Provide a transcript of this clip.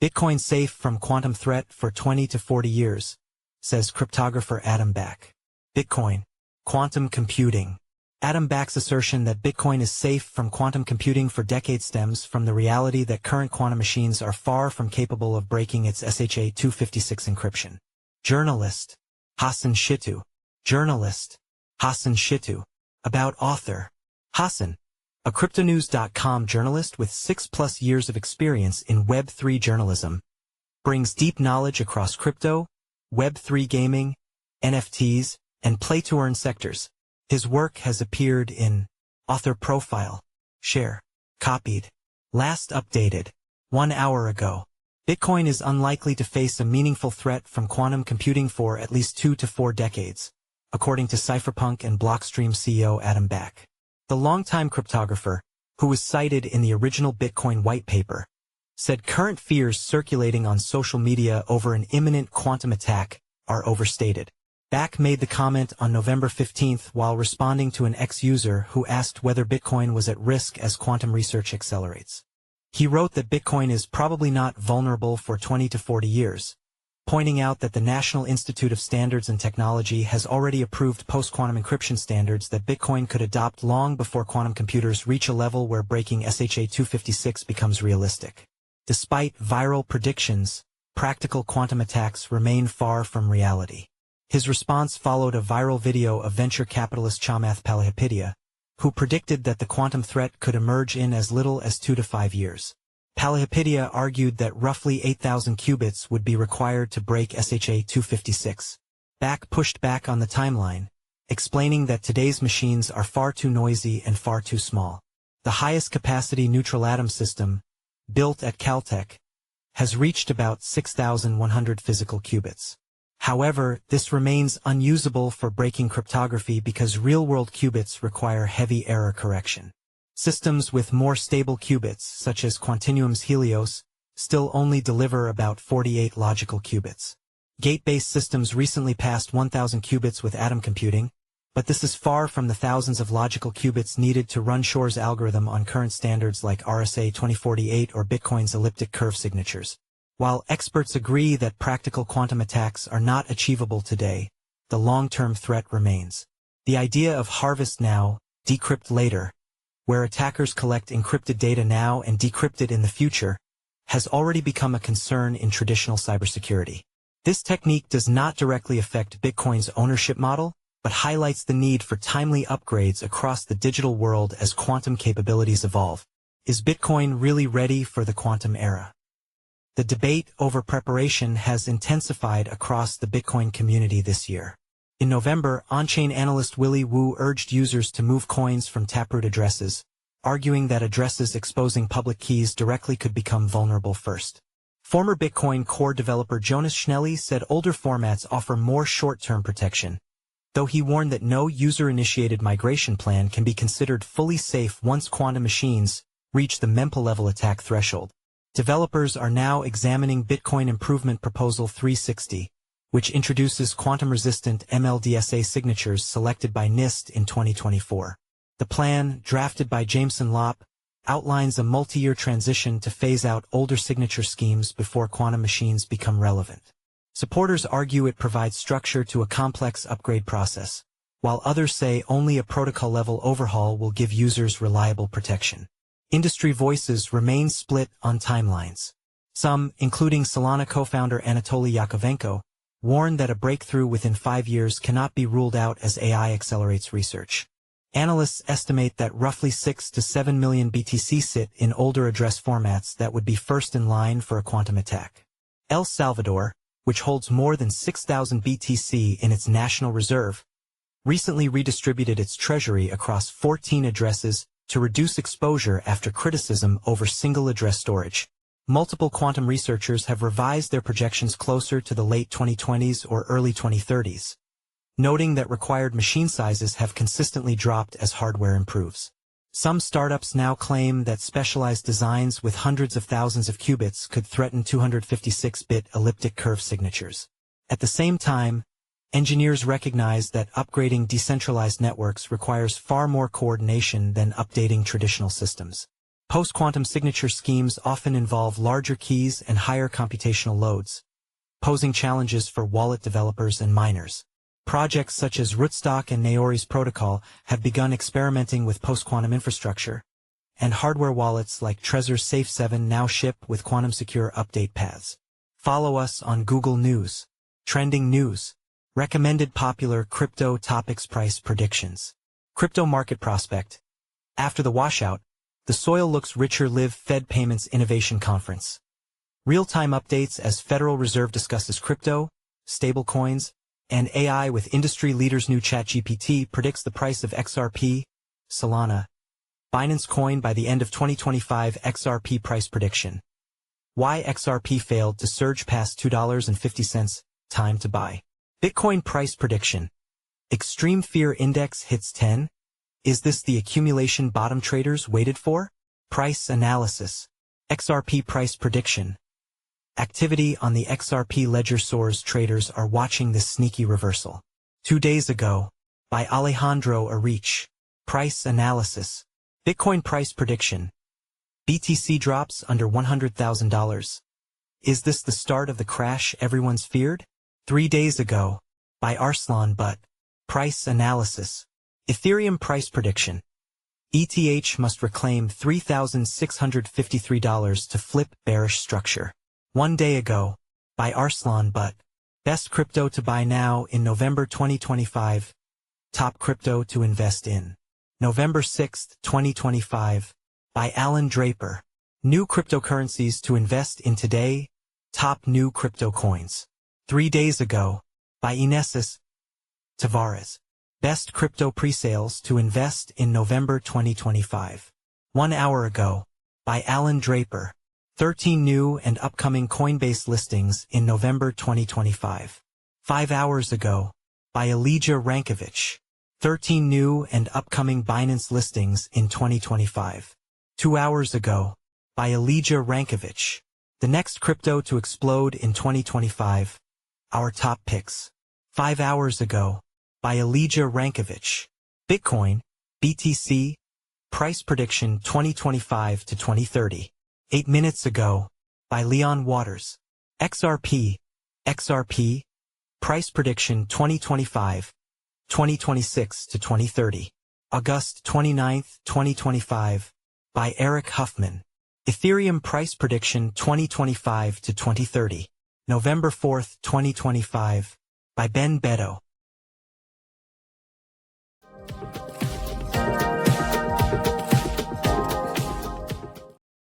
Bitcoin safe from quantum threat for 20 to 40 years, says cryptographer Adam Back. Bitcoin, quantum computing. Adam Back's assertion that Bitcoin is safe from quantum computing for decades stems from the reality that current quantum machines are far from capable of breaking its SHA-256 encryption. Journalist Hassan Shittu. Journalist Hassan Shittu. About author Hassan, a cryptonews.com journalist with 6+ years of experience in Web3 journalism, brings deep knowledge across crypto, Web3 gaming, NFTs, and play-to-earn sectors. His work has appeared in Author Profile, Share, Copied, Last Updated, 1 hour ago. Bitcoin is unlikely to face a meaningful threat from quantum computing for at least 2 to 4 decades, according to cypherpunk and Blockstream CEO Adam Back. The longtime cryptographer, who was cited in the original Bitcoin white paper, said current fears circulating on social media over an imminent quantum attack are overstated. Back made the comment on November 15 while responding to an ex-user who asked whether Bitcoin was at risk as quantum research accelerates. He wrote that Bitcoin is probably not vulnerable for 20 to 40 years, pointing out that the National Institute of Standards and Technology has already approved post-quantum encryption standards that Bitcoin could adopt long before quantum computers reach a level where breaking SHA-256 becomes realistic. Despite viral predictions, practical quantum attacks remain far from reality. His response followed a viral video of venture capitalist Chamath Palihapitiya, who predicted that the quantum threat could emerge in as little as 2 to 5 years. Palihapitiya argued that roughly 8,000 qubits would be required to break SHA-256. Back pushed back on the timeline, explaining that today's machines are far too noisy and far too small. The highest capacity neutral atom system, built at Caltech, has reached about 6,100 physical qubits. However, this remains unusable for breaking cryptography because real-world qubits require heavy error correction. Systems with more stable qubits, such as Quantinuum's Helios, still only deliver about 48 logical qubits. Gate-based systems recently passed 1,000 qubits with atom computing, but this is far from the thousands of logical qubits needed to run Shor's algorithm on current standards like RSA 2048 or Bitcoin's elliptic curve signatures. While experts agree that practical quantum attacks are not achievable today, the long-term threat remains. The idea of harvest now, decrypt later, where attackers collect encrypted data now and decrypt it in the future, has already become a concern in traditional cybersecurity. This technique does not directly affect Bitcoin's ownership model, but highlights the need for timely upgrades across the digital world as quantum capabilities evolve. Is Bitcoin really ready for the quantum era? The debate over preparation has intensified across the Bitcoin community this year. In November, on-chain analyst Willy Woo urged users to move coins from taproot addresses, arguing that addresses exposing public keys directly could become vulnerable first. Former Bitcoin core developer Jonas Schnelly said older formats offer more short-term protection, though he warned that no user-initiated migration plan can be considered fully safe once quantum machines reach the mempool-level attack threshold. Developers are now examining Bitcoin Improvement Proposal 360, which introduces quantum-resistant MLDSA signatures selected by NIST in 2024. The plan, drafted by Jameson Lopp, outlines a multi-year transition to phase out older signature schemes before quantum machines become relevant. Supporters argue it provides structure to a complex upgrade process, while others say only a protocol-level overhaul will give users reliable protection. Industry voices remain split on timelines. Some, including Solana co-founder Anatoly Yakovenko, warn that a breakthrough within 5 years cannot be ruled out as AI accelerates research. Analysts estimate that roughly 6 to 7 million BTC sit in older address formats that would be first in line for a quantum attack. El Salvador, which holds more than 6,000 BTC in its national reserve, recently redistributed its treasury across 14 addresses to reduce exposure after criticism over single address storage. Multiple quantum researchers have revised their projections closer to the late 2020s or early 2030s, noting that required machine sizes have consistently dropped as hardware improves. Some startups now claim that specialized designs with hundreds of thousands of qubits could threaten 256-bit elliptic curve signatures. At the same time, engineers recognize that upgrading decentralized networks requires far more coordination than updating traditional systems. Post-quantum signature schemes often involve larger keys and higher computational loads, posing challenges for wallet developers and miners. Projects such as Rootstock and Naori's protocol have begun experimenting with post-quantum infrastructure, and hardware wallets like Trezor's Safe7 now ship with quantum-secure update paths. Follow us on Google News. Trending news. Recommended popular crypto topics price predictions. Crypto market prospect. After the washout, the soil looks richer. Live Fed Payments Innovation Conference. Real-time updates as Federal Reserve discusses crypto, stablecoins, and AI with industry leaders. New ChatGPT predicts the price of XRP, Solana, Binance Coin by the end of 2025. XRP price prediction. Why XRP failed to surge past $2.50. Time to buy. Bitcoin price prediction. Extreme fear index hits 10. Is this the accumulation bottom traders waited for? Price analysis. XRP price prediction. Activity on the XRP ledger soars. Traders are watching this sneaky reversal. 2 days ago, by Alejandro Arich. Price analysis. Bitcoin price prediction. BTC drops under $100,000. Is this the start of the crash everyone's feared? 3 days ago, by Arslan Butt. Price analysis. Ethereum price prediction. ETH must reclaim $3,653 to flip bearish structure. 1 day ago, by Arslan Butt. Best crypto to buy now in November 2025. Top crypto to invest in. November 6, 2025. By Alan Draper. New cryptocurrencies to invest in today. Top new crypto coins. 3 days ago, by Inesis Tavares. Best crypto presales to invest in November 2025. 1 hour ago, by Alan Draper. 13 new and upcoming Coinbase listings in November 2025. 5 hours ago, by Elijah Rankovich. 13 new and upcoming Binance listings in 2025. 2 hours ago, by Elijah Rankovich. The next crypto to explode in 2025. Our top picks. 5 hours ago, by Elijah Rankovich. Bitcoin, BTC, price prediction 2025 to 2030. 8 minutes ago, by Leon Waters. XRP, price prediction 2025, 2026 to 2030. August 29, 2025, by Eric Huffman. Ethereum price prediction 2025 to 2030. November 4, 2025, by Ben Beto.